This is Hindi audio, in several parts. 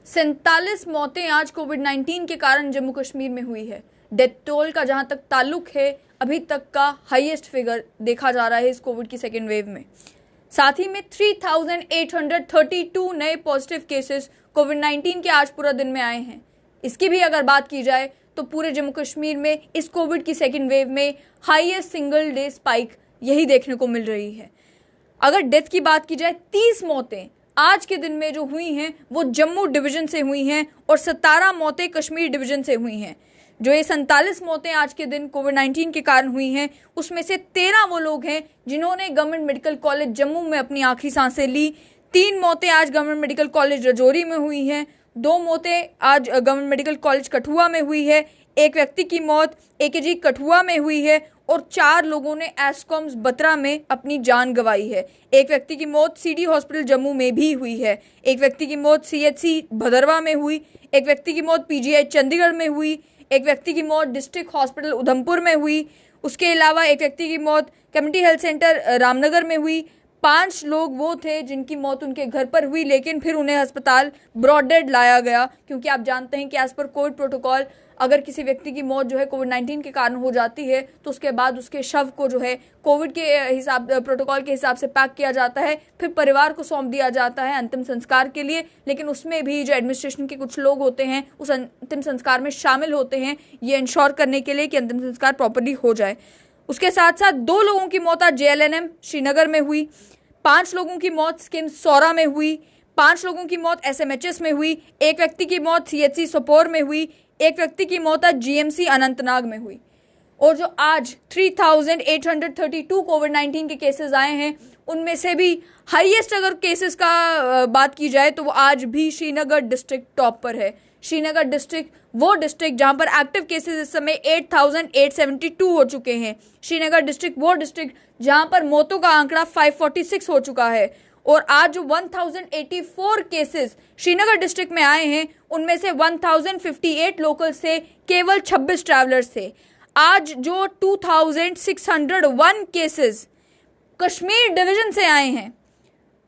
47 मौतें आज कोविड-19 के कारण जम्मू कश्मीर में हुई है। डेथ टोल का जहां तक ताल्लुक है, अभी तक का हाईएस्ट फिगर देखा जा रहा है इस कोविड की सेकेंड वेव में। साथ ही में 3832 नए पॉजिटिव केसेस कोविड-19 के आज पूरा दिन में आए हैं। इसकी भी अगर बात की जाए तो पूरे जम्मू कश्मीर में इस कोविड की सेकेंड वेव में हाईएस्ट सिंगल डे स्पाइक यही देखने को मिल रही है। अगर डेथ की बात की जाए, 30 मौतें आज के दिन में जो हुई हैं वो जम्मू डिवीजन से हुई हैं और 17 मौतें कश्मीर डिवीजन से हुई हैं। जो ये 47 मौतें आज के दिन कोविड-19 के कारण हुई हैं, उसमें से 13 वो लोग हैं जिन्होंने गवर्नमेंट मेडिकल कॉलेज जम्मू में अपनी आखिरी सांसें ली। 3 मौतें आज गवर्नमेंट मेडिकल कॉलेज रजौरी में हुई हैं, 2 मौतें आज गवर्नमेंट मेडिकल कॉलेज कठुआ में हुई है, एक व्यक्ति की मौत AKG कठुआ में हुई है और 4 लोगों ने एस्कॉम्स बत्रा में अपनी जान गंवाई है। एक व्यक्ति की मौत CD हॉस्पिटल जम्मू में भी हुई है, एक व्यक्ति की मौत CHC भदरवा में हुई, एक व्यक्ति की मौत PGI चंडीगढ़ में हुई, एक व्यक्ति की मौत डिस्ट्रिक्ट हॉस्पिटल उधमपुर में हुई। उसके अलावा एक व्यक्ति की मौत कम्युनिटी हेल्थ सेंटर रामनगर में हुई। 5 लोग वो थे जिनकी मौत उनके घर पर हुई, लेकिन फिर उन्हें अस्पताल ब्रॉड डेड लाया गया, क्योंकि आप जानते हैं कि एज पर कोविड प्रोटोकॉल अगर किसी व्यक्ति की मौत जो है कोविड-19 के कारण हो जाती है तो उसके बाद उसके शव को जो है कोविड के प्रोटोकॉल के हिसाब से पैक किया जाता है, फिर परिवार को सौंप दिया जाता है अंतिम संस्कार के लिए। लेकिन उसमें भी जो एडमिनिस्ट्रेशन के कुछ लोग होते हैं उस अंतिम संस्कार में शामिल होते हैं, ये इंश्योर करने के लिए कि अंतिम संस्कार प्रॉपर्ली हो जाए। उसके साथ साथ 2 लोगों की मौत आज JLNM श्रीनगर में हुई, 5 लोगों की मौत स्किम सौरा में हुई, 5 लोगों की मौत SMHS में हुई, एक व्यक्ति की मौत CHC सोपोर में हुई, एक व्यक्ति की मौत आज GMC अनंतनाग में हुई। और जो आज 3832 कोविड-19 के केसेस आए हैं, उनमें से भी हाईएस्ट अगर केसेस का बात की जाए तो वो आज भी श्रीनगर डिस्ट्रिक्ट टॉप पर है। श्रीनगर डिस्ट्रिक्ट वो डिस्ट्रिक्ट जहां पर एक्टिव केसेस इस समय 8872 हो चुके हैं। श्रीनगर डिस्ट्रिक्ट वो डिस्ट्रिक्ट जहां पर मौतों का आंकड़ा 546 हो चुका है। और आज जो 1084 केसेस श्रीनगर डिस्ट्रिक्ट में आए हैं, उनमें से 1058 लोकल से केवल 26 ट्रैवलर्स थे। आज जो 2601 केसेस कश्मीर डिवीजन से आए हैं,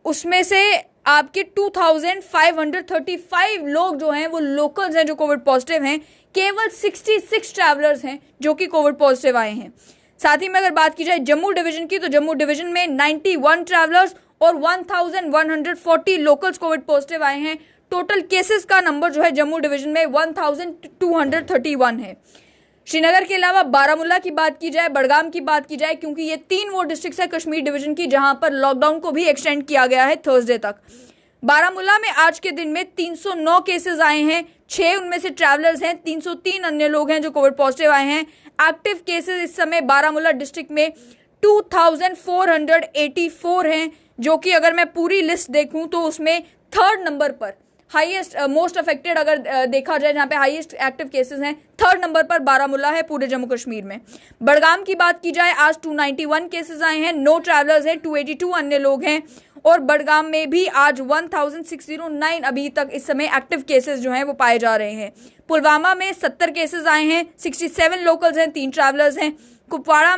उसमें से आपके 2535 लोग जो हैं वो लोकल्स हैं जो कोविड पॉजिटिव हैं। केवल 66 ट्रैवलर्स हैं जो कि कोविड पॉजिटिव आए हैं। साथ ही में अगर बात की जाए जम्मू डिवीजन की, तो जम्मू डिवीजन में 91 ट्रैवलर्स और 1140 लोकल्स कोविड पॉजिटिव आए हैं। टोटल केसेस का नंबर जो है जम्मू डिवीजन में 1231 है। श्रीनगर के अलावा बारामूला की बात की जाए, बड़गाम की बात की जाए, क्योंकि ये 3 वो डिस्ट्रिक्ट है कश्मीर डिवीजन की जहां पर लॉकडाउन को भी एक्सटेंड किया गया है थर्सडे तक। बारामूला में आज के दिन में 309 केसेस आए हैं, 6 उनमें से ट्रैवलर्स हैं, 303 अन्य लोग हैं जो कोविड पॉजिटिव आए हैं। एक्टिव केसेस इस समय बारामूला डिस्ट्रिक्ट में 2484 हैं, जो कि अगर मैं पूरी लिस्ट देखूं तो उसमें 3rd नंबर पर हाईएस्ट मोस्ट अफेक्टेड अगर देखा जाए, जहां पे हाईएस्ट एक्टिव केसेस हैं, 3rd नंबर पर बारामूला है पूरे जम्मू कश्मीर में। बड़गाम की बात की जाए, आज 291 केसेस आए हैं, 9 ट्रैवलर्स हैं, 282 अन्य लोग हैं। और बड़गाम में भी आज 1609 अभी तक इस समय एक्टिव केसेस जो हैं वो पाए जा रहे हैं। पुलवामा में 70 केसेस आए हैं, 67 लोकल्स हैं, 3 ट्रैवलर्स हैं। कुपवाड़ा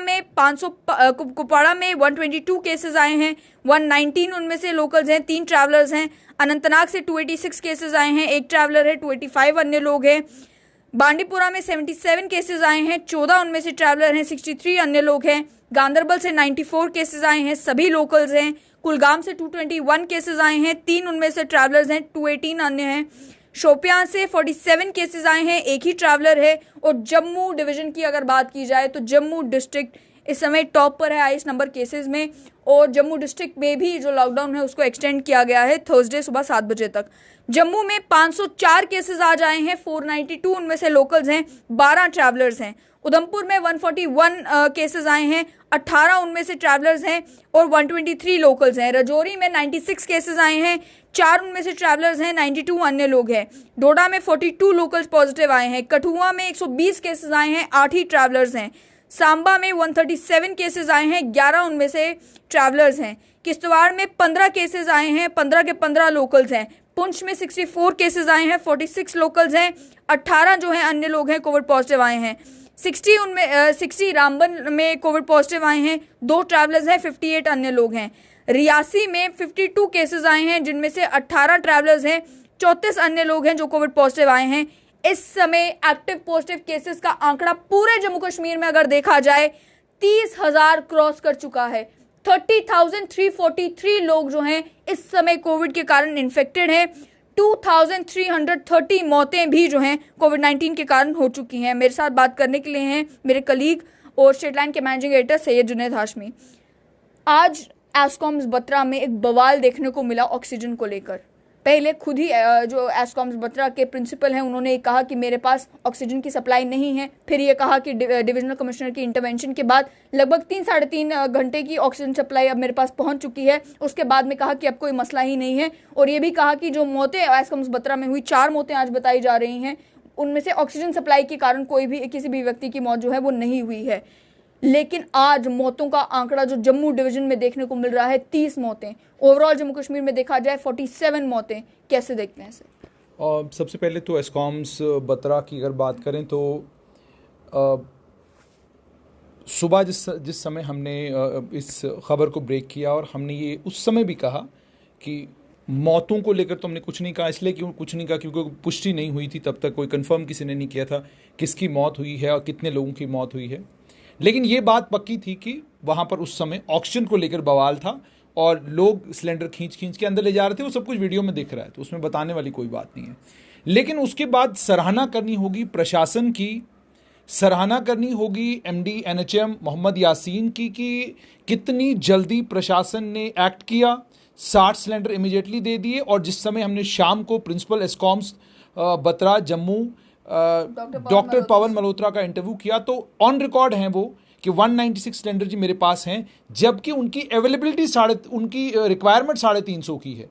में 122 केसेस आए हैं, 119 उनमें से लोकल्स हैं, 3 ट्रैवलर्स हैं। अनंतनाग से 286 केसेस आए हैं, 1 ट्रैवलर है, 285 अन्य लोग हैं। बांडीपुरा में 77 केसेस आए हैं, 14 उनमें से ट्रैवलर हैं, 63 अन्य लोग हैं। गांदरबल से 94 केसेस आए हैं, सभी लोकल्स हैं। कुलगाम से 221 केसेस आए हैं, 3 उनमें से ट्रैवलर्स हैं, 218 अन्य हैं। शोपियां से 47 केसेस आए हैं, 1 ही ट्रैवलर है। और जम्मू डिवीजन की अगर बात की जाए तो जम्मू डिस्ट्रिक्ट इस समय टॉप पर है हाईएस्ट नंबर केसेस में। और जम्मू डिस्ट्रिक्ट में भी जो लॉकडाउन है उसको एक्सटेंड किया गया है थर्सडे सुबह 7 बजे तक। जम्मू में 504 केसेस आज आए हैं, 492 उनमें से लोकल्स हैं, 12 ट्रैवलर्स हैं। उधमपुर में 141 केसेस आए हैं, 18 उनमें से ट्रैवलर्स हैं और 123 लोकल्स हैं। रजौरी में 96 केसेस आए हैं, 4 उनमें से ट्रैवलर्स हैं, 92 अन्य लोग हैं। डोडा में 42 लोकल्स पॉजिटिव आए हैं। कठुआ में 120 केसेस आए हैं, 8 ही ट्रैवलर्स हैं। सांबा में 137 केसेस आए हैं, 11 उनमें से ट्रैवलर्स हैं। किश्तवाड़ में 15 केसेस आए हैं, 15 के 15 लोकल्स हैं। पुंछ में 64 केसेस आए हैं, 46 लोकल्स हैं, 18 जो हैं अन्य लोग हैं कोविड पॉजिटिव आए हैं। 60 रामबन में कोविड पॉजिटिव आए हैं, 2 ट्रैवलर्स हैं, 58 अन्य लोग हैं। रियासी में 52 केसेस आए हैं जिनमें से 18 ट्रैवलर्स हैं, 34 अन्य लोग हैं जो कोविड पॉजिटिव आए हैं। इस समय एक्टिव पॉजिटिव केसेस का आंकड़ा पूरे जम्मू कश्मीर में अगर देखा जाए 30,000 क्रॉस कर चुका है। 30,343 लोग जो हैं इस समय कोविड के कारण इन्फेक्टेड हैं। 2,330 मौतें भी जो हैं कोविड 19 के कारण हो चुकी हैं। मेरे साथ बात करने के लिए हैं मेरे कलीग और स्टेट लाइन के मैनेजिंग एडिटर सैयद जुनैद हाशमी। आज एस्कॉम्स बत्रा में एक बवाल देखने को मिला ऑक्सीजन को लेकर। पहले खुद ही जो एस्कॉम्स बत्रा के प्रिंसिपल हैं उन्होंने कहा कि मेरे पास ऑक्सीजन की सप्लाई नहीं है। फिर ये कहा कि डिविजनल कमिश्नर की इंटरवेंशन के बाद लगभग 3-3.5 घंटे की ऑक्सीजन सप्लाई अब मेरे पास पहुंच चुकी है। उसके बाद में कहा कि अब कोई मसला ही नहीं है, और ये भी कहा कि जो मौतें एस्कॉम्स बत्रा में हुई 4 मौतें आज बताई जा रही हैं, उनमें से ऑक्सीजन सप्लाई के कारण किसी भी व्यक्ति की मौत जो है वो नहीं हुई है। लेकिन आज मौतों का आंकड़ा जो जम्मू डिवीजन में देखने को मिल रहा है 30 मौतें, ओवरऑल जम्मू कश्मीर में देखा जाए 47 मौतें। कैसे देखते हैं सर? सबसे पहले तो एस्कॉम्स बत्रा की अगर बात करें तो सुबह जिस समय हमने इस खबर को ब्रेक किया और हमने ये उस समय भी कहा कि मौतों को लेकर तो हमने कुछ नहीं कहा, इसलिए क्यों कुछ नहीं कहा क्योंकि पुष्टि नहीं हुई थी, तब तक कोई कंफर्म किसी ने नहीं किया था किसकी मौत हुई है और कितने लोगों की मौत हुई है। लेकिन ये बात पक्की थी कि वहाँ पर उस समय ऑक्सीजन को लेकर बवाल था और लोग सिलेंडर खींच के अंदर ले जा रहे थे। वो सब कुछ वीडियो में दिख रहा है, तो उसमें बताने वाली कोई बात नहीं है। लेकिन उसके बाद सराहना करनी होगी प्रशासन की, सराहना करनी होगी एमडी एनएचएम मोहम्मद यासीन की कि कितनी जल्दी प्रशासन ने एक्ट किया, 60 सिलेंडर इमीडिएटली दे दिए। और जिस समय हमने शाम को प्रिंसिपल एस्कॉम्स बत्रा जम्मू डॉक्टर पवन मल्होत्रा का इंटरव्यू किया तो ऑन रिकॉर्ड हैं वो कि 196 सिलेंडर जी मेरे पास हैं, जबकि उनकी अवेलेबिलिटी उनकी रिक्वायरमेंट 350 की है।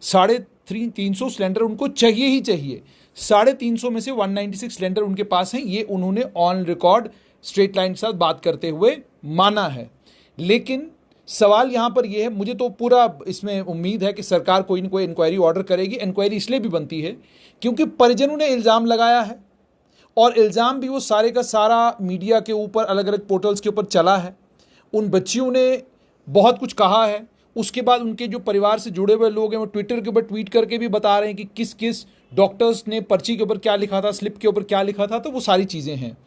350 सिलेंडर उनको चाहिए ही चाहिए। 350 में से 196 सिलेंडर उनके पास हैं, ये उन्होंने ऑन रिकॉर्ड स्ट्रेट लाइन के साथ बात करते हुए माना है। लेकिन सवाल यहाँ पर यह है, मुझे तो पूरा इसमें उम्मीद है कि सरकार कोई ना कोई इंक्वायरी ऑर्डर करेगी। इंक्वायरी इसलिए भी बनती है क्योंकि परिजनों ने इल्ज़ाम लगाया है और इल्ज़ाम भी वो सारे का सारा मीडिया के ऊपर अलग अलग पोर्टल्स के ऊपर चला है। उन बच्चियों ने बहुत कुछ कहा है, उसके बाद उनके जो परिवार से जुड़े हुए लोग हैं वो ट्विटर के ऊपर ट्वीट करके भी बता रहे हैं कि किस किस डॉक्टर्स ने पर्ची के ऊपर क्या लिखा था, स्लिप के ऊपर क्या लिखा था, तो वो सारी चीज़ें हैं।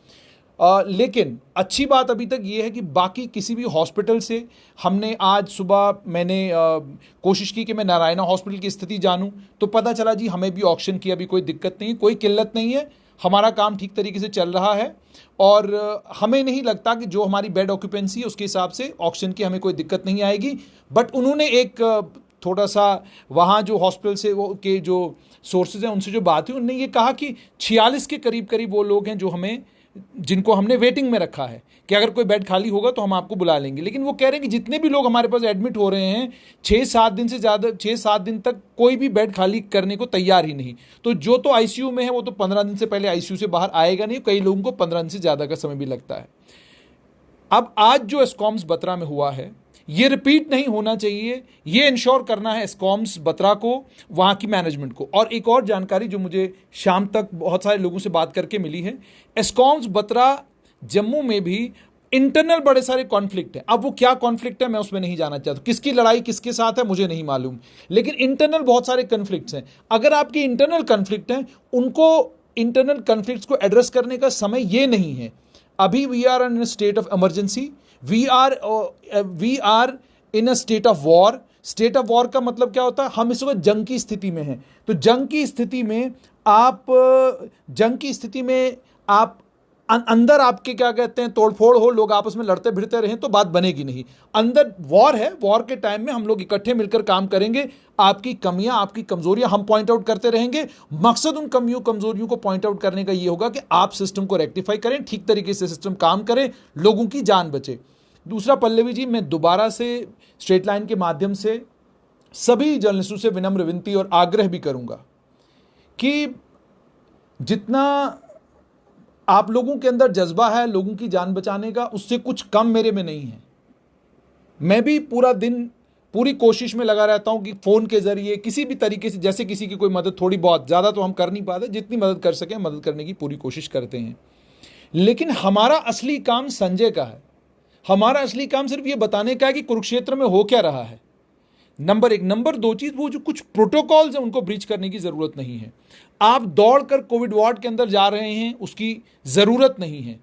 लेकिन अच्छी बात अभी तक ये है कि बाकी किसी भी हॉस्पिटल से हमने आज सुबह मैंने कोशिश की कि मैं नारायणा हॉस्पिटल की स्थिति जानूं, तो पता चला जी हमें भी ऑक्सीजन की अभी कोई दिक्कत नहीं, कोई किल्लत नहीं है, हमारा काम ठीक तरीके से चल रहा है और हमें नहीं लगता कि जो हमारी बेड ऑक्यूपेंसी है उसके हिसाब से ऑक्सीजन की हमें कोई दिक्कत नहीं आएगी। बट उन्होंने एक थोड़ा सा वहाँ जो हॉस्पिटल से वो के जो सोर्सेज हैं उनसे जो बात हुई, उन्होंने ये कहा कि 46 के करीब वो लोग हैं जिनको हमने वेटिंग में रखा है कि अगर कोई बेड खाली होगा तो हम आपको बुला लेंगे। लेकिन वो कह रहे हैं कि जितने भी लोग हमारे पास एडमिट हो रहे हैं 6-7 दिन तक कोई भी बेड खाली करने को तैयार ही नहीं। तो जो तो आईसीयू में है वो तो 15 दिन से पहले आईसीयू से बाहर आएगा नहीं, कई लोगों को 15 दिन से ज़्यादा का समय भी लगता है। अब आज जो एस्कॉम्स बत्रा में हुआ है ये रिपीट नहीं होना चाहिए, ये इंश्योर करना है एस्कॉम्स बत्रा को, वहाँ की मैनेजमेंट को। और एक और जानकारी जो मुझे शाम तक बहुत सारे लोगों से बात करके मिली है, एस्कॉम्स बत्रा जम्मू में भी इंटरनल बड़े सारे कॉन्फ्लिक्ट हैं। अब वो क्या कॉन्फ्लिक्ट है मैं उसमें नहीं जाना चाहता, किसकी लड़ाई किसके साथ है मुझे नहीं मालूम, लेकिन इंटरनल बहुत सारे कॉन्फ्लिक्ट्स हैं। अगर आपकी इंटरनल कॉन्फ्लिक्ट हैं, उनको इंटरनल कॉन्फ्लिक्ट्स को एड्रेस करने का समय ये नहीं है। अभी we are in state of emergency, we are in a state of war. State of war का मतलब क्या होता है, हम इस वक्त जंग की स्थिति में हैं। तो जंग की स्थिति में आप अंदर आपके क्या कहते हैं तोड़फोड़ हो, लोग आपस में लड़ते भिड़ते रहें तो बात बनेगी नहीं। अंदर वॉर है, वॉर के टाइम में हम लोग इकट्ठे मिलकर काम करेंगे, आपकी कमियां आपकी कमजोरियां हम पॉइंट आउट करते रहेंगे। मकसद उन कमजोरियों को पॉइंट आउट करने का ये होगा कि आप सिस्टम को रेक्टिफाई करें, ठीक तरीके से सिस्टम काम करे, लोगों की जान बचे। दूसरा, पल्लवी जी, मैं दोबारा से स्ट्रेट लाइन के माध्यम से सभी जर्नलिस्टों से विनम्र विनती और आग्रह भी करूंगा कि जितना आप लोगों के अंदर जज्बा है लोगों की जान बचाने का, उससे कुछ कम मेरे में नहीं है। मैं भी पूरा दिन पूरी कोशिश में लगा रहता हूं कि फ़ोन के ज़रिए किसी भी तरीके से, जैसे किसी की कोई मदद थोड़ी बहुत, ज़्यादा तो हम कर नहीं पाते, जितनी मदद कर सकें मदद करने की पूरी कोशिश करते हैं। लेकिन हमारा असली काम संजय का है। हमारा असली काम सिर्फ ये बताने का है कि कुरुक्षेत्र में हो क्या रहा है। नंबर एक। नंबर दो चीज, वो जो कुछ प्रोटोकॉल्स हैं उनको ब्रीच करने की जरूरत नहीं है। आप दौड़कर कोविड वार्ड के अंदर जा रहे हैं, उसकी जरूरत नहीं है।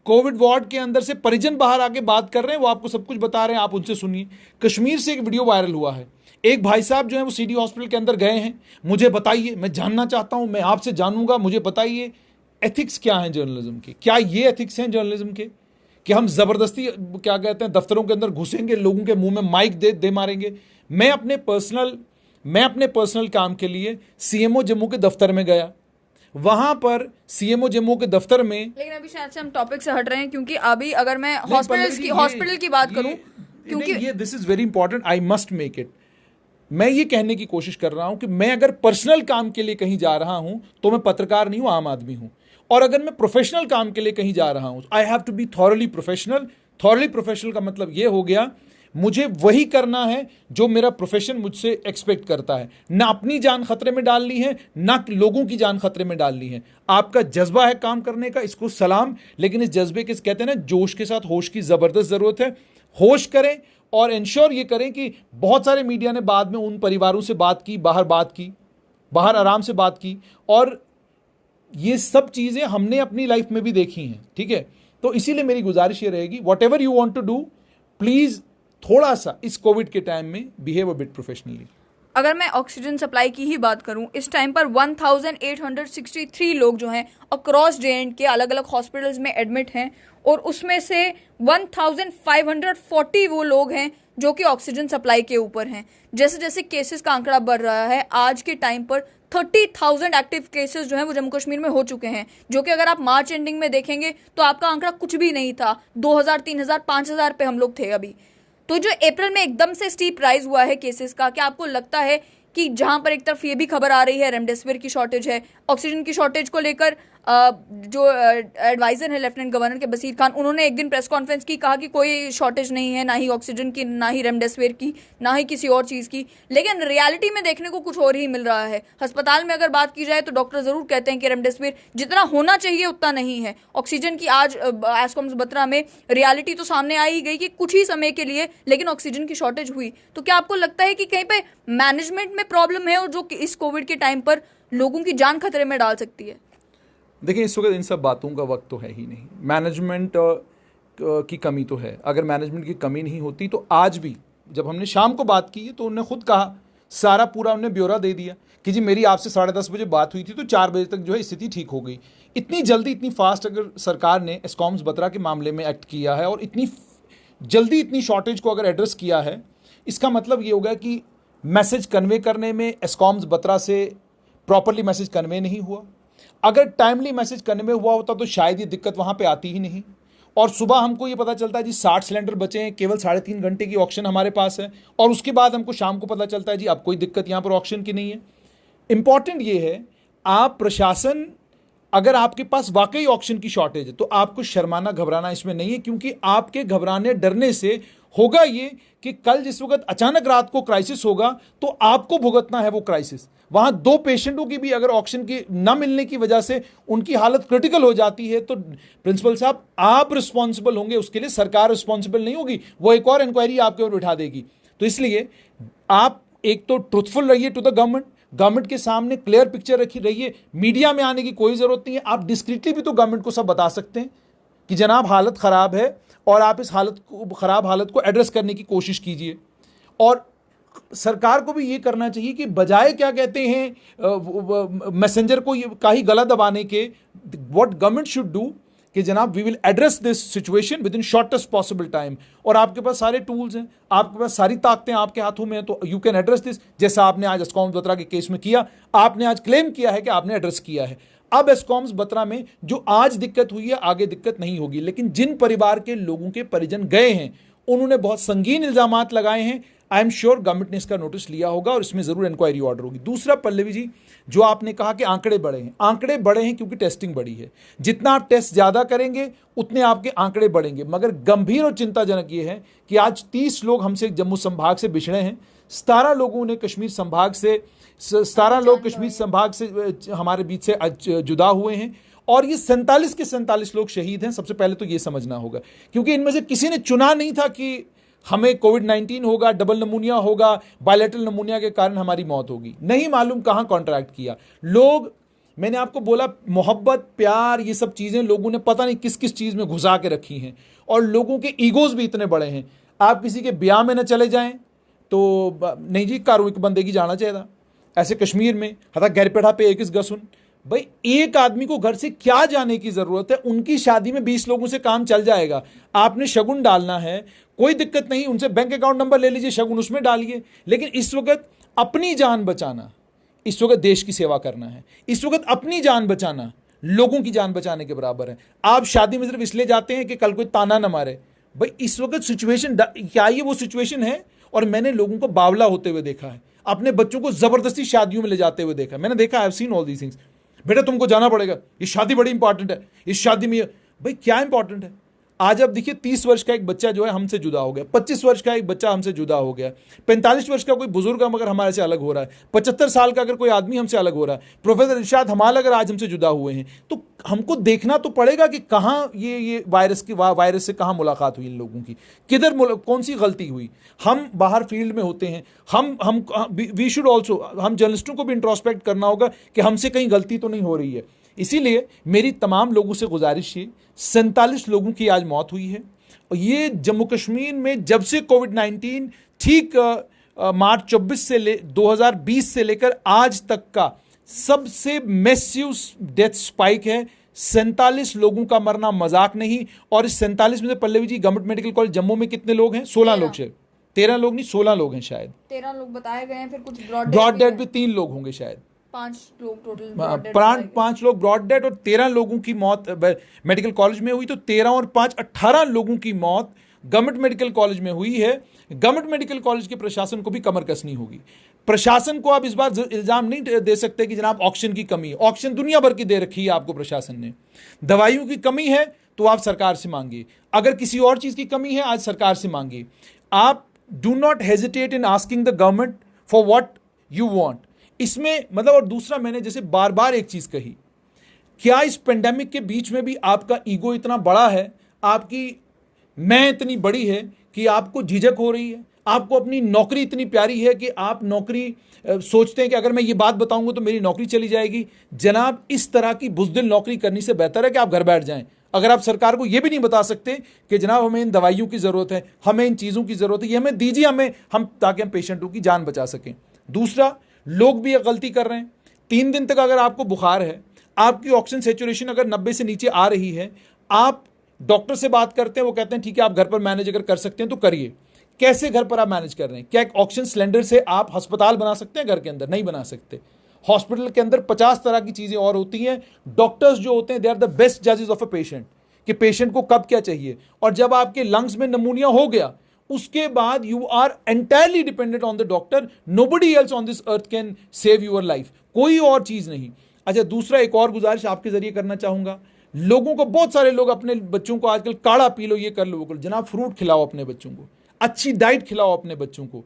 कोविड वार्ड के अंदर से परिजन बाहर आके बात कर रहे हैं, वो आपको सब कुछ बता रहे हैं, आप उनसे सुनिए। कश्मीर से एक वीडियो वायरल हुआ है, एक भाई साहब जो है वो सिटी हॉस्पिटल के अंदर गए हैं, मुझे बताइए, मैं जानना चाहता हूं, मैं आपसे जानूंगा, मुझे बताइए एथिक्स क्या है जर्नलिज्म के। क्या ये एथिक्स हैं जर्नलिज्म के कि हम जबरदस्ती क्या कहते हैं दफ्तरों के अंदर घुसेंगे, लोगों के मुंह में माइक दे मारेंगे। मैं अपने पर्सनल काम के लिए सीएमओ जम्मू के दफ्तर में गया, वहां पर सीएमओ जम्मू के दफ्तर में, लेकिन अभी शायद से हम टॉपिक से हट रहे हैं, क्योंकि अभी अगर मैं हॉस्पिटल की बात करूं, क्योंकि ये this is very important, I must make it. मैं ये कहने की कोशिश कर रहा हूं कि मैं अगर पर्सनल काम के लिए कहीं जा रहा हूं तो मैं पत्रकार नहीं हूं, आम आदमी हूं। और अगर मैं प्रोफेशनल काम के लिए कहीं जा रहा हूं, I have to be thoroughly professional. Thoroughly professional का मतलब ये हो गया, मुझे वही करना है जो मेरा प्रोफेशन मुझसे एक्सपेक्ट करता है। ना अपनी जान खतरे में डालनी है, ना लोगों की जान खतरे में डालनी है। आपका जज्बा है काम करने का, इसको सलाम, लेकिन इस जज्बे के, कहते हैं ना, जोश के साथ होश की जबरदस्त जरूरत है। होश करें और इंश्योर ये करें कि बहुत सारे मीडिया ने बाद में उन परिवारों से बात की, बाहर आराम से बात की, और ये सब चीजें हमने अपनी लाइफ में भी देखी हैं, ठीक है। तो इसीलिए मेरी गुजारिश ये रहेगी, whatever you want to do, please थोड़ा सा इस कोविड के टाइम में बिहेव अ बिट प्रोफेशनली। अगर मैं ऑक्सीजन सप्लाई की ही बात करूं, इस टाइम पर 1863 लोग जो हैं अक्रॉस JNK के अलग अलग हॉस्पिटल्स में एडमिट हैं, और उसमें से 1540 वो लोग हैं जो कि ऑक्सीजन सप्लाई के ऊपर हैं। जैसे जैसे केसेस का आंकड़ा बढ़ रहा है, आज के टाइम पर 30,000 एक्टिव केसेस जो हैं वो जम्मू कश्मीर में हो चुके हैं, जो कि अगर आप मार्च एंडिंग में देखेंगे तो आपका आंकड़ा कुछ भी नहीं था, 2000, 3000, 5000 पे हम लोग थे अभी। तो जो अप्रैल में एकदम से स्टीप राइज हुआ है केसेस का, क्या आपको लगता है कि जहां पर एक तरफ ये भी खबर आ रही है रेमडेसिविर की शॉर्टेज है, ऑक्सीजन की शॉर्टेज को लेकर जो एडवाइजर है लेफ्टिनेंट गवर्नर के बसीर खान, उन्होंने एक दिन प्रेस कॉन्फ्रेंस की, कहा कि कोई शॉर्टेज नहीं है, ना ही ऑक्सीजन की, ना ही रेमडेसिविर की, ना ही किसी और चीज़ की, लेकिन रियलिटी में देखने को कुछ और ही मिल रहा है। अस्पताल में अगर बात की जाए तो डॉक्टर ज़रूर कहते हैं कि रेमडेसिविर जितना होना चाहिए उतना नहीं है। ऑक्सीजन की आज एस्कॉम्स बत्रा में रियलिटी तो सामने आ ही गई कि कुछ ही समय के लिए लेकिन ऑक्सीजन की शॉर्टेज हुई। तो क्या आपको लगता है कि कहीं पे मैनेजमेंट में प्रॉब्लम है, और जो कि इस कोविड के टाइम पर लोगों की जान खतरे में डाल सकती है? देखिए, इस वक्त इन सब बातों का वक्त तो है ही नहीं। मैनेजमेंट की कमी तो है। अगर मैनेजमेंट की कमी नहीं होती तो आज भी जब हमने शाम को बात की तो उन्होंने खुद कहा, सारा पूरा उन्होंने ब्यौरा दे दिया कि जी मेरी आपसे 10:30 बजे बात हुई थी तो 4 बजे तक जो है स्थिति ठीक हो गई। इतनी जल्दी, इतनी फास्ट अगर सरकार ने एस्कॉम्स बत्रा के मामले में एक्ट किया है और इतनी जल्दी इतनी शॉर्टेज को अगर एड्रेस किया है, इसका मतलब ये होगा कि मैसेज कन्वे करने में एस्कॉम्स बत्रा से प्रॉपरली मैसेज कन्वे नहीं हुआ। अगर टाइमली मैसेज कन्वे हुआ होता तो शायद ये दिक्कत वहाँ पे आती ही नहीं। और सुबह हमको ये पता चलता है जी 60 सिलेंडर बचे हैं, केवल 3.5 घंटे की ऑक्सीजन हमारे पास है, और उसके बाद हमको शाम को पता चलता है जी अब कोई दिक्कत यहाँ पर ऑक्सीजन की नहीं है। इंपॉर्टेंट ये है, आप प्रशासन, अगर आपके पास वाकई ऑक्सीजन की शॉर्टेज है तो आपको शर्माना घबराना इसमें नहीं है, क्योंकि आपके घबराने डरने से होगा ये कि कल जिस वक्त अचानक रात को क्राइसिस होगा तो आपको भुगतना है वो क्राइसिस। वहां 2 पेशेंटों की भी अगर ऑक्सीजन की न मिलने की वजह से उनकी हालत क्रिटिकल हो जाती है तो प्रिंसिपल साहब आप रिस्पॉन्सिबल होंगे, उसके लिए सरकार रिस्पॉन्सिबल नहीं होगी, वो एक और इंक्वायरी आपके ऊपर बिठा देगी। तो इसलिए आप एक तो ट्रुथफुल रहिए टू द गवर्नमेंट के सामने क्लियर पिक्चर रहिए। मीडिया में आने की कोई जरूरत नहीं है, आप डिस्क्रीटली भी तो गवर्नमेंट को सब बता सकते हैं कि जनाब हालत ख़राब है और आप इस ख़राब हालत को एड्रेस करने की कोशिश कीजिए। और सरकार को भी ये करना चाहिए कि बजाय क्या कहते हैं मैसेंजर को का ही गला दबाने के, व्हाट गवर्नमेंट शुड डू कि जनाब we will address this situation within shortest possible time, और आपके पास सारे टूल्स हैं, आपके पास सारी ताकतें आपके हाथों में हैं, तो यू कैन एड्रेस दिस। जैसा आपने आज एस्कॉम्स बत्रा के केस में किया, आपने आज क्लेम किया है कि आपने एड्रेस किया है। अब एस्कॉम्स बत्रा में जो आज दिक्कत हुई है आगे दिक्कत नहीं होगी, लेकिन जिन परिवार के लोगों के परिजन गए हैं उन्होंने बहुत संगीन इल्जामात लगाए हैं। आई एम श्योर गवर्नमेंट ने इसका नोटिस लिया होगा और इसमें जरूर इंक्वायरी ऑर्डर होगी। दूसरा, पल्लवी जी, जो आपने कहा कि आंकड़े बढ़े हैं क्योंकि टेस्टिंग बढ़ी है। जितना आप टेस्ट ज्यादा करेंगे उतने आपके आंकड़े बढ़ेंगे, मगर गंभीर और चिंताजनक ये है कि आज 30 लोग हमसे जम्मू संभाग से बिछड़े हैं, 17 लोगों ने कश्मीर संभाग से 17 लोग कश्मीर संभाग से हमारे बीच से जुदा हुए हैं, और ये 47 के 47 लोग शहीद हैं। सबसे पहले तो ये समझना होगा, क्योंकि इनमें से किसी ने चुना नहीं था कि हमें कोविड-19 होगा, डबल नमूनिया होगा, बायलेटरल नमूनिया के कारण हमारी मौत होगी। नहीं मालूम कहाँ कॉन्ट्रैक्ट किया लोग। मैंने आपको बोला मोहब्बत, प्यार, ये सब चीज़ें लोगों ने पता नहीं किस किस चीज़ में घुसा के रखी हैं, और लोगों के ईगोज भी इतने बड़े हैं। आप किसी के ब्याह में न चले जाएं तो नहीं जी कारू एक बंदे की जाना चाहिए। ऐसे कश्मीर में हता घर पेढ़ा पे एक इस गसुन, भाई एक आदमी को घर से क्या जाने की जरूरत है, उनकी शादी में 20 लोगों से काम चल जाएगा। आपने शगुन डालना है, कोई दिक्कत नहीं, उनसे बैंक अकाउंट नंबर ले लीजिए, शगुन उसमें डालिए। लेकिन इस वक्त अपनी जान बचाना, इस वक्त देश की सेवा करना है, इस वक्त अपनी जान बचाना लोगों की जान बचाने के बराबर है। आप शादी में सिर्फ इसलिए जाते हैं कि कल कोई ताना ना मारे। भाई इस वक्त सिचुएशन क्या ये वो सिचुएशन है? और मैंने लोगों को बावला होते हुए देखा है, अपने बच्चों को जबरदस्ती शादियों में ले जाते हुए देखा। मैंने देखा, I have seen all these things. बेटा तुमको जाना पड़ेगा, ये शादी बड़ी इंपॉर्टेंट है, इस शादी में। भाई क्या इंपॉर्टेंट है? आज आप देखिए 30 वर्ष का एक बच्चा जो है हमसे जुदा हो गया, 25 वर्ष का एक बच्चा हमसे जुदा हो गया, 45 वर्ष का कोई बुजुर्ग अगर हमारे से अलग हो रहा है, 75 साल का अगर कोई आदमी हमसे अलग हो रहा है, प्रोफेसर इरशाद हमाल अगर आज हमसे जुदा हुए हैं, तो हमको देखना तो पड़ेगा कि कहाँ ये वायरस से कहाँ मुलाकात हुई इन लोगों की, किधर कौन सी गलती हुई। हम बाहर फील्ड में होते हैं, हम वी शुड ऑल्सो, हम जर्नलिस्टों को भी इंट्रोस्पेक्ट करना होगा कि हमसे कहीं गलती तो नहीं हो रही है। इसीलिए मेरी तमाम लोगों से गुजारिश है, 47 लोगों की आज मौत हुई है, और ये जम्मू कश्मीर में जब से कोविड-19 ठीक मार्च 24 से 2020 से लेकर आज तक का सबसे मैसिव डेथ स्पाइक है। 47 लोगों का मरना मजाक नहीं। और इस 47 में से Pallavi ji, government medical college Jammu में कितने लोग हैं? 16 लोग शायद, 13 लोग नहीं 16 लोग हैं शायद। 13 लोग बताए गए हैं, फिर कुछ ब्रॉड डेड भी 3 लोग होंगे शायद, 5 लोग टोटल, 5 लोग ब्रॉड डेड, और 13 लोगों की मौत मेडिकल कॉलेज में हुई। तो 13 और 5 18 लोगों की मौत गवर्नमेंट मेडिकल कॉलेज में हुई है। गवर्नमेंट मेडिकल कॉलेज के प्रशासन को भी कमर कसनी होगी। प्रशासन को आप इस बार इल्जाम नहीं दे सकते कि जनाब ऑक्सीजन की कमी है। ऑक्सीजन दुनिया भर की दे रखी है आपको प्रशासन ने। दवाइयों की कमी है तो आप सरकार से मांगिए, अगर किसी और चीज की कमी है आज सरकार से मांगिए। आप do not hesitate in asking the government for what you want. इसमें मतलब, और दूसरा मैंने जैसे बार बार एक चीज कही, क्या इस पेंडेमिक के बीच में भी आपका ईगो इतना बड़ा है, आपकी मैं इतनी बड़ी है कि आपको झिझक हो रही है, आपको अपनी नौकरी इतनी प्यारी है कि आप नौकरी सोचते हैं कि अगर मैं ये बात बताऊंगा तो मेरी नौकरी चली जाएगी। जनाब इस तरह की बुज़दिल नौकरी करने से बेहतर है कि आप घर बैठ जाएं। अगर आप सरकार को ये भी नहीं बता सकते कि जनाब हमें इन दवाइयों की ज़रूरत है, हमें इन चीज़ों की ज़रूरत है, ये हमें दीजिए, हम ताकि हम पेशेंटों की जान बचा सकें। दूसरा, लोग भी एक गलती कर रहे हैं। 3 दिन तक अगर आपको बुखार है, आपकी ऑक्सीजन सेचुरेशन अगर 90 से नीचे आ रही है, आप डॉक्टर से बात करते हैं, वो कहते हैं ठीक है आप घर पर मैनेज अगर कर सकते हैं तो करिए। कैसे घर पर आप मैनेज कर रहे हैं? क्या एक ऑक्सीजन सिलेंडर से आप अस्पताल बना सकते हैं? घर के अंदर नहीं बना सकते। हॉस्पिटल के अंदर 50 तरह की चीजें और होती हैं। डॉक्टर्स जो होते हैं दे आर द बेस्ट जजेस ऑफ अ पेशेंट, कि पेशेंट को कब क्या चाहिए। और जब आपके लंग्स में नमूनिया हो गया, उसके बाद you are entirely dependent on the doctor. Nobody else on this earth can save your life, कोई और चीज नहीं। अच्छा, दूसरा एक और गुजारिश आपके जरिए करना चाहूंगा। लोगों को, बहुत सारे लोग अपने बच्चों को आजकल काढ़ा पी लो, ये कर लो, जनाब फ्रूट खिलाओ अपने बच्चों को, अच्छी डाइट खिलाओ अपने बच्चों को,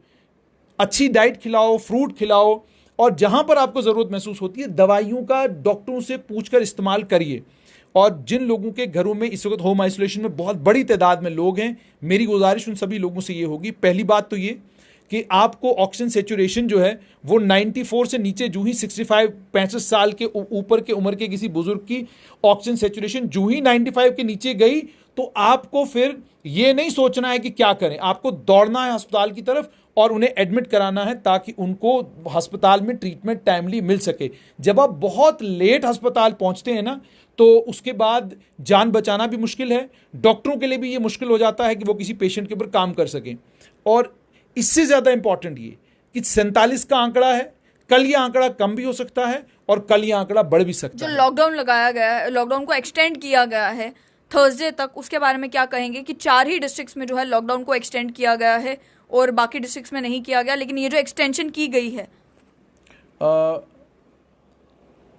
अच्छी डाइट खिलाओ, फ्रूट खिलाओ। और जहां पर आपको जरूरत महसूस होती है, दवाइयों का डॉक्टरों से पूछकर इस्तेमाल करिए। और जिन लोगों के घरों में इस वक्त होम आइसोलेशन में बहुत बड़ी तादाद में लोग हैं, मेरी गुजारिश उन सभी लोगों से ये होगी, पहली बात तो ये कि आपको ऑक्सीजन सेचुरेशन जो है वो 94 से नीचे, जो ही 65 साल के ऊपर के उम्र के किसी बुजुर्ग की ऑक्सीजन सेचुरेशन जो ही 95 के नीचे गई, तो आपको फिर ये नहीं सोचना है कि क्या करें, आपको दौड़ना है अस्पताल की तरफ और उन्हें एडमिट कराना है ताकि उनको अस्पताल में ट्रीटमेंट टाइमली मिल सके। जब आप बहुत लेट अस्पताल पहुंचते हैं ना, तो उसके बाद जान बचाना भी मुश्किल है, डॉक्टरों के लिए भी ये मुश्किल हो जाता है कि वो किसी पेशेंट के ऊपर काम कर सकें। और इससे ज़्यादा इंपॉर्टेंट ये कि 47 का आंकड़ा है, कल ये आंकड़ा कम भी हो सकता है और कल ये आंकड़ा बढ़ भी सकता है। जो लॉकडाउन लगाया गया है, लॉकडाउन को एक्सटेंड किया गया है थर्सडे तक, उसके बारे में क्या कहेंगे कि 4 ही डिस्ट्रिक्ट्स में जो है लॉकडाउन को एक्सटेंड किया गया है और बाकी डिस्ट्रिक्ट्स में नहीं किया गया, लेकिन ये जो एक्सटेंशन की गई है,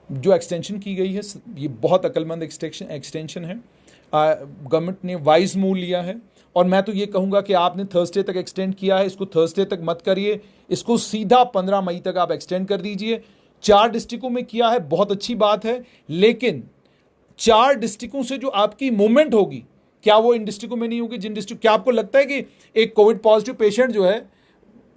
जो एक्सटेंशन की गई है ये बहुत अक्लमंद एक्सटेंशन है। गवर्नमेंट ने वाइज मूव लिया है और मैं तो ये कहूँगा कि आपने थर्सडे तक एक्सटेंड किया है, इसको थर्सडे तक मत करिए, इसको सीधा 15 मई तक आप एक्सटेंड कर दीजिए। 4 डिस्ट्रिक्टों में किया है, बहुत अच्छी बात है, लेकिन 4 डिस्ट्रिक्टों से जो आपकी मूवमेंट होगी क्या वो इन डिस्ट्रिक्टों में नहीं होगी जिन डिस्ट्रिक्ट, क्या आपको लगता है कि एक कोविड पॉजिटिव पेशेंट जो है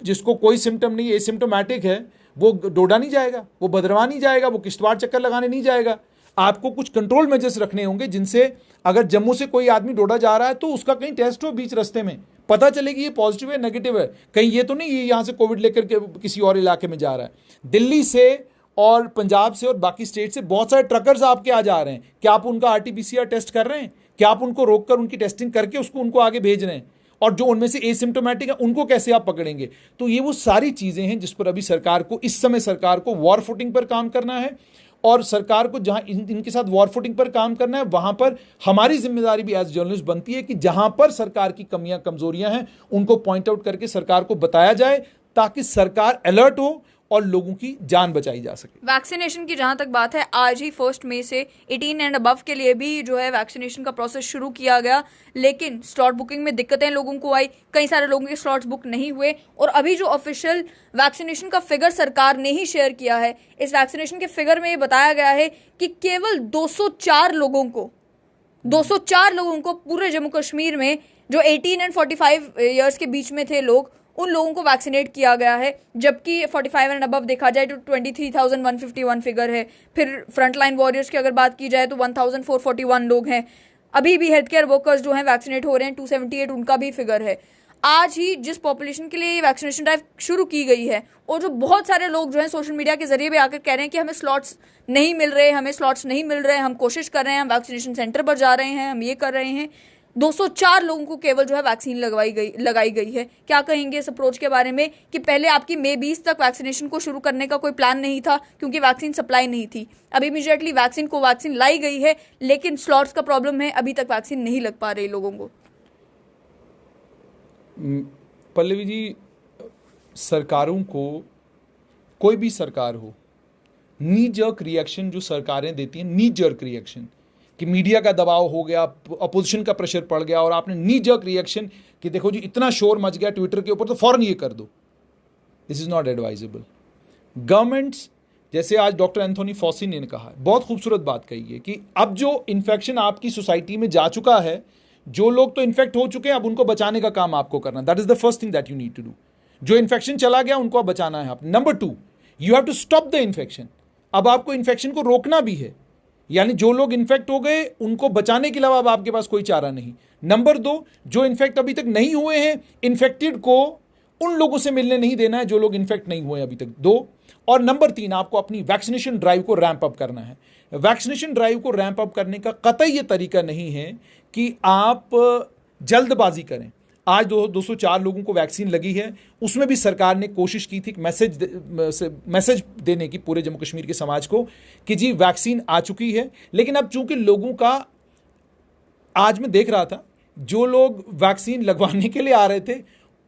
जिसको कोई सिम्टम नहीं, एसिम्टोमेटिक है, वो डोडा नहीं जाएगा, वो भद्रवाह नहीं जाएगा, वो किश्तवाड़ चक्कर लगाने नहीं जाएगा? आपको कुछ कंट्रोल मेजर्स रखने होंगे जिनसे अगर जम्मू से कोई आदमी डोडा जा रहा है तो उसका कहीं टेस्ट हो बीच रास्ते में, पता चलेगी ये पॉजिटिव है नेगेटिव है, कहीं ये तो नहीं ये यहाँ से कोविड लेकर के किसी और इलाके में जा रहा है। दिल्ली से और पंजाब से और बाकी स्टेट से बहुत सारे ट्रकर्स आपके आ जा रहे हैं, क्या आप उनका आरटीपीसीआर टेस्ट कर रहे हैं? क्या आप उनको रोककर उनकी टेस्टिंग करके उनको आगे भेज रहे हैं? और जो उनमें से एसिम्टोमेटिक है उनको कैसे आप पकड़ेंगे? तो ये वो सारी चीजें हैं जिस पर अभी सरकार को, इस समय सरकार को वॉर फुटिंग पर काम करना है, और सरकार को जहां इनके साथ वॉर फुटिंग पर काम करना है वहां पर हमारी जिम्मेदारी भी एज जर्नलिस्ट बनती है कि जहां पर सरकार की कमियां कमजोरियां हैं उनको पॉइंट आउट करके सरकार को बताया जाए ताकि सरकार अलर्ट हो और लोगों की जान बचाई जा सके। वैक्सीनेशन की जहां तक बात है, आज ही 1 मई से 18 एंड अबव के लिए भी जो है वैक्सीनेशन का प्रोसेस शुरू किया गया, लेकिन स्लॉट बुकिंग में दिक्कतें लोगों को आई, कई सारे लोगों के स्लॉट्स बुक नहीं हुए। और अभी जो ऑफिशियल वैक्सीनेशन का फिगर सरकार ने ही शेयर किया है, इस वैक्सीनेशन के फिगर में ये बताया गया है कि केवल 204 लोगों को पूरे जम्मू कश्मीर में जो 18 एंड 45 ईयर्स के बीच में थे लोग, उन लोगों को वैक्सीनेट किया गया है, जबकि 45 एंड अबव देखा जाए तो 23,151 फिगर है। फिर फ्रंटलाइन वॉरियर्स की अगर बात की जाए तो 1,441 लोग हैं। अभी भी हेल्थ केयर वर्कर्स जो हैं वैक्सीनेट हो रहे हैं, 278 उनका भी फिगर है। आज ही जिस पॉपुलेशन के लिए ये वैक्सीनेशन ड्राइव शुरू की गई है, और जो बहुत सारे लोग जो हैं सोशल मीडिया के जरिए भी आकर कह रहे हैं कि हमें स्लॉट्स नहीं मिल रहे, हम कोशिश कर रहे हैं, हम वैक्सीनेशन सेंटर पर जा रहे हैं, हम ये कर रहे हैं। 204 लोगों को केवल जो है वैक्सीन लगाई गई है। क्या कहेंगे इस अप्रोच के बारे में कि पहले आपकी मई 20 तक वैक्सीनेशन को शुरू करने का कोई प्लान नहीं था क्योंकि वैक्सीन सप्लाई नहीं थी, अब इमीडिएटली वैक्सीन लाई गई है, लेकिन स्लॉट्स का प्रॉब्लम है, अभी तक वैक्सीन नहीं लग पा रही लोगों को। पल्लवी जी, सरकारों को, कोई भी सरकार हो, नी जर्क रिएक्शन जो सरकारें देती हैं, नी जर्क रिएक्शन कि मीडिया का दबाव हो गया, अपोजिशन का प्रेशर पड़ गया और आपने नी जर्क रिएक्शन कि देखो जी इतना शोर मच गया ट्विटर के ऊपर तो फौरन ये कर दो, this is not advisable. Governments, जैसे आज डॉक्टर एंथोनी फॉसी ने कहा, बहुत खूबसूरत बात कही है कि अब जो इन्फेक्शन आपकी सोसाइटी में जा चुका है, जो लोग तो इन्फेक्ट हो चुके हैं, अब उनको बचाने का काम आपको करना, that is the first thing that you need to do. जो इन्फेक्शन चला गया उनको अब बचाना है आप। Number 2, you have to stop the infection. अब आपको इन्फेक्शन को रोकना भी है, यानी जो लोग इन्फेक्ट हो गए उनको बचाने के अलावा अब आपके पास कोई चारा नहीं। नंबर 2, जो इन्फेक्ट अभी तक नहीं हुए हैं, इन्फेक्टेड को उन लोगों से मिलने नहीं देना है जो लोग इन्फेक्ट नहीं हुए अभी तक। 2, और नंबर 3, आपको अपनी वैक्सीनेशन ड्राइव को रैंप अप करना है। वैक्सीनेशन ड्राइव को रैंप अप करने का कतई ये तरीका नहीं है कि आप जल्दबाजी करें। आज 204 लोगों को वैक्सीन लगी है, उसमें भी सरकार ने कोशिश की थी मैसेज देने की पूरे जम्मू कश्मीर के समाज को कि जी वैक्सीन आ चुकी है। लेकिन अब चूंकि लोगों का, आज मैं देख रहा था, जो लोग वैक्सीन लगवाने के लिए आ रहे थे,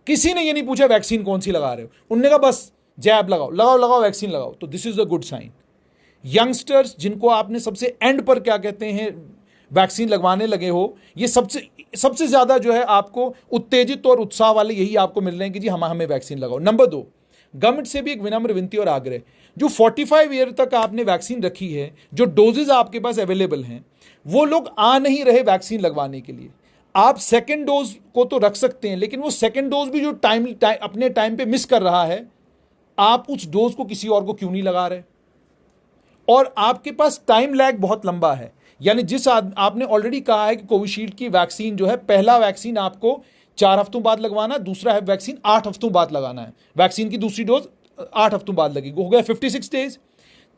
किसी ने ये नहीं पूछा वैक्सीन कौन सी लगा रहे हो, उन्होंने कहा बस जैब लगाओ वैक्सीन लगाओ। तो this is a good sign. Youngsters जिनको आपने सबसे एंड पर क्या कहते हैं वैक्सीन लगवाने लगे हो, ये सबसे ज्यादा जो है आपको उत्तेजित और उत्साह वाले यही आपको मिल रहे हैं कि जी हमें वैक्सीन लगाओ। नंबर 2, गवर्नमेंट से भी एक विनम्र विनती और आग्रह, जो 45 ईयर तक आपने वैक्सीन रखी है, जो डोजेज आपके पास अवेलेबल हैं, वो लोग आ नहीं रहे वैक्सीन लगवाने के लिए। आप सेकेंड डोज को तो रख सकते हैं, लेकिन वो सेकेंड डोज भी जो अपने टाइम पे मिस कर रहा है, आप उस डोज को किसी और को क्यों नहीं लगा रहे? और आपके पास टाइम लैग बहुत लंबा है, यानी आपने ऑलरेडी कहा है कि कोविशील्ड की वैक्सीन जो है, पहला वैक्सीन आपको 4 हफ्तों बाद लगवाना, दूसरा है वैक्सीन 8 हफ्तों बाद लगाना है। वैक्सीन की दूसरी डोज 8 हफ्तों बाद लगेगी, हो गया 56 डेज।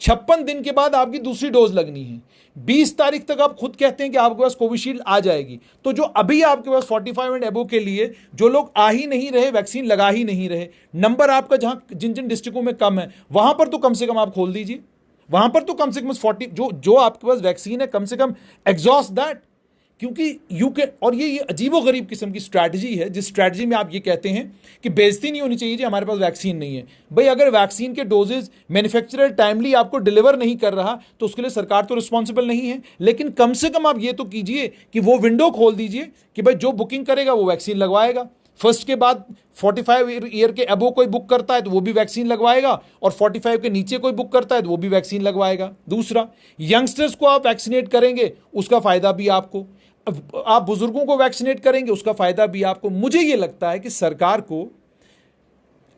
56 दिन के बाद आपकी दूसरी डोज लगनी है। 20 तारीख तक आप खुद कहते हैं कि आपके पास कोविशील्ड आ जाएगी। तो जो अभी आपके पास 45 एंड एबो के लिए जो लोग आ ही नहीं रहे, वैक्सीन लगा ही नहीं रहे, नंबर आपका जहां जिन डिस्ट्रिक्टों में कम है, वहां पर तो कम से कम आप खोल दीजिए, वहां पर तो कम से कम 40 जो आपके पास वैक्सीन है, कम से कम एग्जॉस्ट दैट। क्योंकि यू कैन, और ये अजीबोगरीब किस्म की स्ट्रैटेजी है, जिस स्ट्रैटेजी में आप ये कहते हैं कि बेइज्जती नहीं होनी चाहिए जी हमारे पास वैक्सीन नहीं है। भाई अगर वैक्सीन के डोजेज मैन्युफैक्चरर टाइमली आपको डिलीवर नहीं कर रहा तो उसके लिए सरकार तो रिस्पॉन्सिबल नहीं है, लेकिन कम से कम आप ये तो कीजिए कि वो विंडो खोल दीजिए कि भाई जो बुकिंग करेगा वो वैक्सीन लगवाएगा। फर्स्ट के बाद 45 ईयर के अबो कोई बुक करता है तो वो भी वैक्सीन लगवाएगा, और 45 के नीचे कोई बुक करता है तो वो भी वैक्सीन लगवाएगा। दूसरा, यंगस्टर्स को आप वैक्सीनेट करेंगे, उसका फायदा भी आपको। आप बुजुर्गों को वैक्सीनेट करेंगे, उसका फायदा भी आपको। मुझे ये लगता है कि सरकार को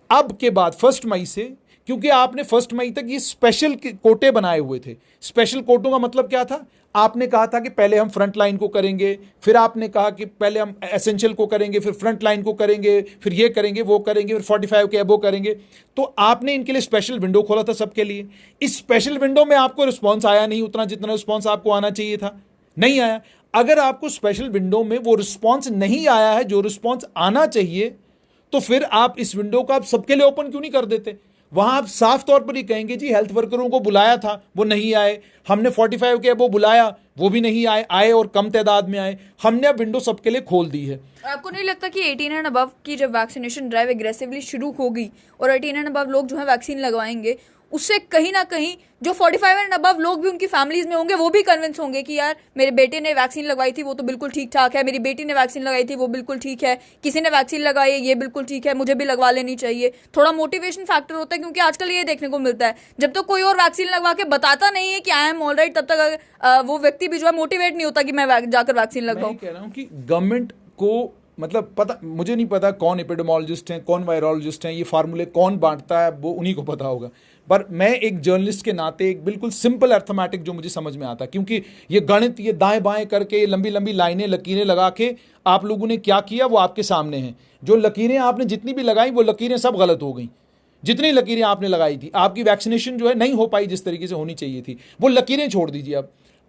अब के बाद 1 मई से, क्योंकि आपने 1 मई तक ये स्पेशल कोटे बनाए हुए थे। स्पेशल कोटों का मतलब क्या था? आपने कहा था कि पहले हम फ्रंट लाइन को करेंगे, फिर आपने कहा कि पहले हम एसेंशियल को करेंगे, फिर फ्रंट लाइन को करेंगे, फिर ये करेंगे, वो करेंगे, फिर 45 के अबो करेंगे। तो आपने इनके लिए स्पेशल विंडो खोला था सबके लिए। इस स्पेशल विंडो में आपको रिस्पॉन्स आया नहीं उतना जितना रिस्पॉन्स आपको आना चाहिए था, नहीं आया। अगर आपको स्पेशल विंडो में वो रिस्पॉन्स नहीं आया है जो रिस्पॉन्स आना चाहिए, तो फिर आप इस विंडो को आप सबके लिए ओपन क्यों नहीं कर देते? वहां आप साफ तौर पर ही कहेंगे जी हेल्थ वर्करों को बुलाया था, वो नहीं आए। हमने 45 के वो बुलाया, वो भी नहीं आए और कम तादाद में आए। हमने अब विंडो सबके लिए खोल दी है। आपको नहीं लगता कि 18 एंड अबव की जब वैक्सीनेशन ड्राइव एग्रेसिवली शुरू होगी और 18 एंड अबव लोग जो है वैक्सीन लगवाएंगे, उससे कहीं ना कहीं जो 45 एंड अबव लोग भी उनकी फैमिलीज में होंगे वो भी कन्विंस होंगे कि यार मेरे बेटे ने वैक्सीन लगवाई थी वो तो बिल्कुल ठीक ठाक है, मेरी बेटी ने वैक्सीन लगाई थी वो बिल्कुल ठीक है, किसी ने वैक्सीन लगाई है ये बिल्कुल ठीक है, मुझे भी लगवा लेनी चाहिए। थोड़ा मोटिवेशन फैक्टर होता है, क्योंकि आजकल ये देखने को मिलता है जब तक कोई और वैक्सीन लगवा के बताता नहीं है कि आई एम ऑल राइट, तब तक वो व्यक्ति भी जो है मोटिवेट नहीं होता कि मैं जाकर वैक्सीन लगवाऊं। मैं कह रहा हूं कि गवर्नमेंट को, मतलब पता, मुझे नहीं पता कौन एपिडेमोलॉजिस्ट हैं, कौन वायरोलॉजिस्ट हैं, ये फार्मूले कौन बांटता है, वो उन्हीं को पता होगा। पर मैं एक जर्नलिस्ट के नाते एक बिल्कुल सिंपल अर्थमेटिक जो मुझे समझ में आता है, क्योंकि ये गणित, ये दाएं बाएं करके, ये लंबी लंबी लाइनें लकीरें लगा के आप लोगों ने क्या किया वो आपके सामने है। जो लकीरें आपने जितनी भी लगाई वो लकीरें सब गलत हो गई। जितनी लकीरें आपने लगाई थी, आपकी वैक्सीनेशन जो है नहीं हो पाई जिस तरीके से होनी चाहिए थी, वो लकीरें छोड़ दीजिए।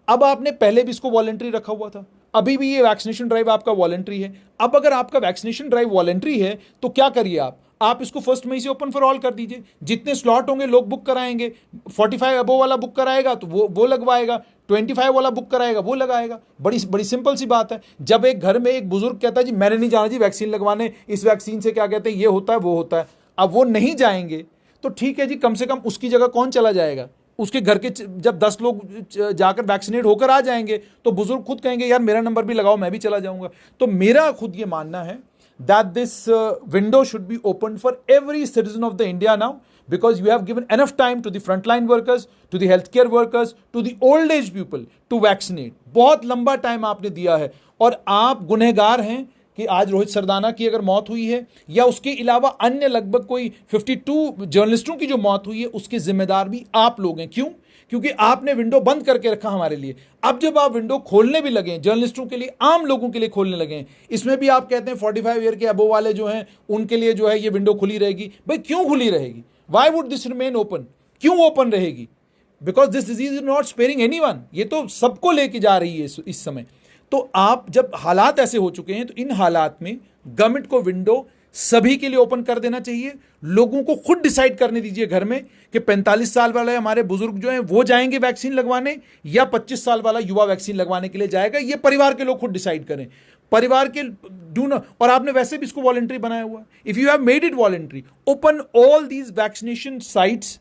अब आपने पहले भी इसको वॉलंटरी रखा हुआ था, अभी भी ये वैक्सीनेशन ड्राइव आपका वॉलंटरी है। अब अगर आपका वैक्सीनेशन ड्राइव वॉलंटरी है तो क्या करिए आप इसको 1 मई से ओपन फॉर ऑल कर दीजिए। जितने स्लॉट होंगे लोग बुक कराएंगे। 45 अबो वाला बुक कराएगा तो वो लगवाएगा, 25 वाला बुक कराएगा वो लगाएगा। बड़ी बड़ी सिंपल सी बात है। जब एक घर में एक बुजुर्ग कहता है जी मैंने नहीं जाना जी वैक्सीन लगवाने, इस वैक्सीन से क्या कहते हैं ये होता है वो होता है, अब वो नहीं जाएंगे तो ठीक है जी, कम से कम उसकी जगह कौन चला जाएगा? उसके घर के जब 10 लोग जाकर वैक्सीनेट होकर आ जाएंगे तो बुजुर्ग खुद कहेंगे यार मेरा नंबर भी लगाओ, मैं भी चला जाऊंगा। तो मेरा खुद ये मानना है that this window should be opened for every citizen of the India now, because you have given enough time to the frontline workers, to the healthcare workers, to the old age people to vaccinate. बहुत लंबा टाइम आपने दिया है और आप गुनहगार हैं कि आज रोहित सरदाना की अगर मौत हुई है या उसके अलावा अन्य लगभग कोई 52 जर्नलिस्टों की जो मौत हुई है उसके जिम्मेदार भी आप लोग हैं। क्यों? क्योंकि आपने विंडो बंद करके रखा हमारे लिए। अब जब आप विंडो खोलने भी लगे, जर्नलिस्टों के लिए, आम लोगों के लिए खोलने लगे, इसमें भी आप कहते हैं 45 ईयर के अबो वाले जो हैं उनके लिए जो है ये विंडो खुली रहेगी। भाई क्यों खुली रहेगी? Why would this remain open? क्यों ओपन रहेगी? Because this disease is not sparing anyone. ये तो सबको लेके जा रही है इस समय। तो आप जब हालात ऐसे हो चुके हैं तो इन हालात में गवर्नमेंट को विंडो सभी के लिए ओपन कर देना चाहिए। लोगों को खुद डिसाइड करने दीजिए घर में कि 45 साल वाले हमारे बुजुर्ग जो हैं वो जाएंगे वैक्सीन लगवाने या 25 साल वाला युवा वैक्सीन लगवाने के लिए जाएगा। ये परिवार के लोग खुद डिसाइड करें। परिवार के डू ना, और आपने वैसे भी इसको वॉलंटरी बनाया हुआ है। If you have made it voluntary, open all these vaccination sites,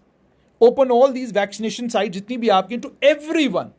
open all these vaccination site जितनी भी आपकी, टू एवरीवन।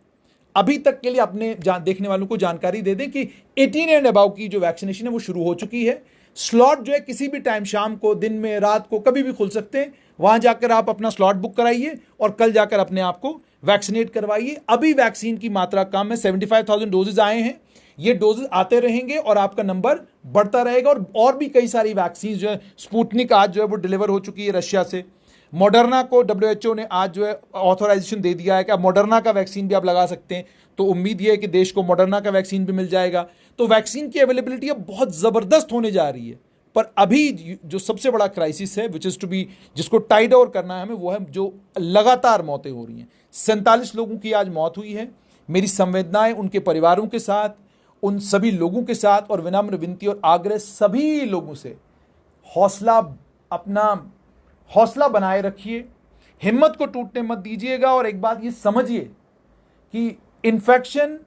अभी तक के लिए अपने देखने वालों को जानकारी दे दें कि 18 एंड अबव की जो वैक्सीनेशन है वो शुरू हो चुकी है। स्लॉट जो है किसी भी टाइम, शाम को, दिन में, रात को, कभी भी खुल सकते हैं। वहां जाकर आप अपना स्लॉट बुक कराइए और कल जाकर अपने आप को वैक्सीनेट करवाइए। अभी वैक्सीन की मात्रा कम है, 75,000 डोजेज आए हैं। ये डोजेज आते रहेंगे और आपका नंबर बढ़ता रहेगा। और भी कई सारी वैक्सीन जो है, स्पुतनिक आज जो है वो डिलीवर हो चुकी है रशिया से। मॉडर्ना को WHO ने आज जो है ऑथोराइजेशन दे दिया है कि अब मॉडर्ना का वैक्सीन भी आप लगा सकते हैं। तो उम्मीद ये है कि देश को मॉडर्ना का वैक्सीन भी मिल जाएगा। तो वैक्सीन की अवेलेबिलिटी अब बहुत ज़बरदस्त होने जा रही है। पर अभी जो सबसे बड़ा क्राइसिस है, विच इज़ टू बी, जिसको टाइड ओवर करना है हमें, वो है जो लगातार मौतें हो रही हैं। 47 लोगों की आज मौत हुई है। मेरी संवेदनाएं उनके परिवारों के साथ, उन सभी लोगों के साथ, और विनम्र विनती और आग्रह सभी लोगों से, अपना हौसला बनाए रखिए, हिम्मत को टूटने मत दीजिएगा। और एक बात ये समझिए कि इन्फेक्शन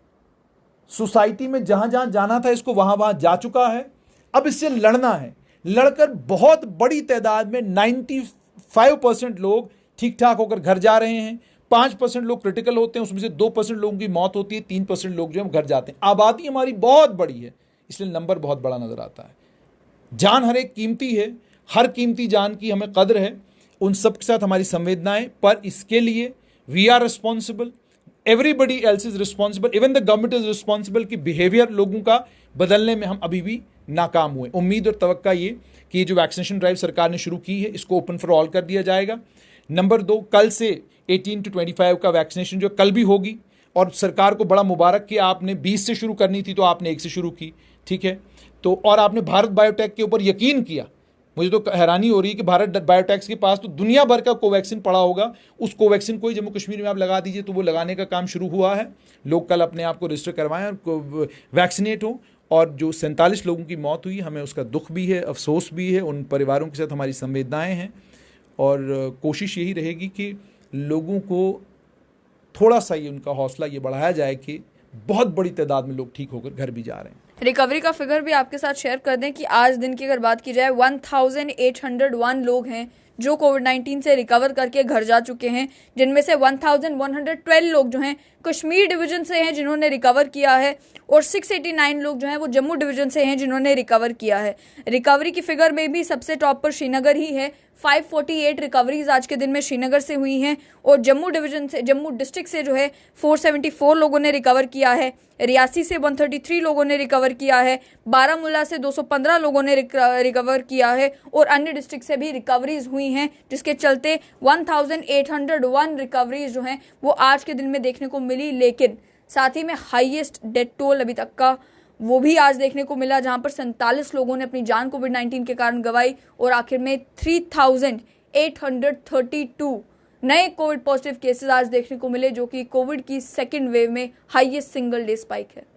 सोसाइटी में जहां जहां जाना था इसको वहां वहां जा चुका है। अब इससे लड़ना है। लड़कर बहुत बड़ी तादाद में 95% लोग ठीक ठाक होकर घर जा रहे हैं। 5% लोग क्रिटिकल होते हैं, उसमें से 2% लोगों की मौत होती है, 3% लोग जो है घर जाते हैं। आबादी हमारी बहुत बड़ी है, इसलिए नंबर बहुत बड़ा नजर आता है। जान हर एक कीमती है, हर कीमती जान की हमें कद्र है। उन सब के साथ हमारी संवेदनाएं, पर इसके लिए we are responsible. Everybody else is responsible, even the government is responsible कि बिहेवियर लोगों का बदलने में हम अभी भी नाकाम हुए। उम्मीद और तवक्का ये कि ये जो वैक्सीनेशन ड्राइव सरकार ने शुरू की है इसको ओपन फॉर ऑल कर दिया जाएगा। नंबर 2, कल से 18 to 25 का वैक्सीनेशन जो कल भी होगी, और सरकार को बड़ा मुबारक कि आपने 20 से शुरू करनी थी तो आपने 1 से शुरू की, ठीक है। तो और आपने भारत बायोटेक के ऊपर यकीन किया। मुझे तो हैरानी हो रही है कि भारत बायोटेक के पास तो दुनिया भर का कोवैक्सीन पड़ा होगा, उस कोवैक्सीन को ही जम्मू कश्मीर में आप लगा दीजिए। तो वो लगाने का काम शुरू हुआ है, लोग कल अपने आप को रजिस्टर करवाएं और वैक्सीनेट हो। और जो 47 लोगों की मौत हुई, हमें उसका दुख भी है, अफसोस भी है, उन परिवारों के साथ हमारी संवेदनाएं हैं। और कोशिश यही रहेगी कि लोगों को थोड़ा सा ये उनका हौसला ये बढ़ाया जाए कि बहुत बड़ी तादाद में लोग ठीक होकर घर भी जा रहे हैं। रिकवरी का फिगर भी आपके साथ शेयर कर दें कि आज दिन की अगर बात की जाए 1801 लोग हैं जो कोविड-19 से रिकवर करके घर जा चुके हैं, जिनमें से 1112 लोग जो हैं कश्मीर डिवीजन से हैं जिन्होंने रिकवर किया है, और 689 लोग जो हैं वो जम्मू डिवीजन से हैं जिन्होंने रिकवर किया है। रिकवरी की फिगर में भी सबसे टॉप पर श्रीनगर ही है। 548 रिकवरीज आज के दिन में श्रीनगर से हुई हैं, और जम्मू डिस्ट्रिक्ट से जो है 474 लोगों ने रिकवर किया है। रियासी से 133 लोगों ने रिकवर किया है। बारामूला से 215 लोगों ने रिकवर किया है, और अन्य डिस्ट्रिक्ट से भी रिकवरीज हुई हैं, जिसके चलते 1801 रिकवरीज जो हैं वो आज के दिन में देखने को मिली। लेकिन साथ ही में हाईएस्ट डेथ टोल अभी तक का वो भी आज देखने को मिला, जहां पर 47 लोगों ने अपनी जान कोविड-19 के कारण गंवाई, और आखिर में 3832 नए कोविड पॉजिटिव केसेस आज देखने को मिले, जो कि कोविड की सेकेंड वेव में हाईएस्ट सिंगल डे स्पाइक है।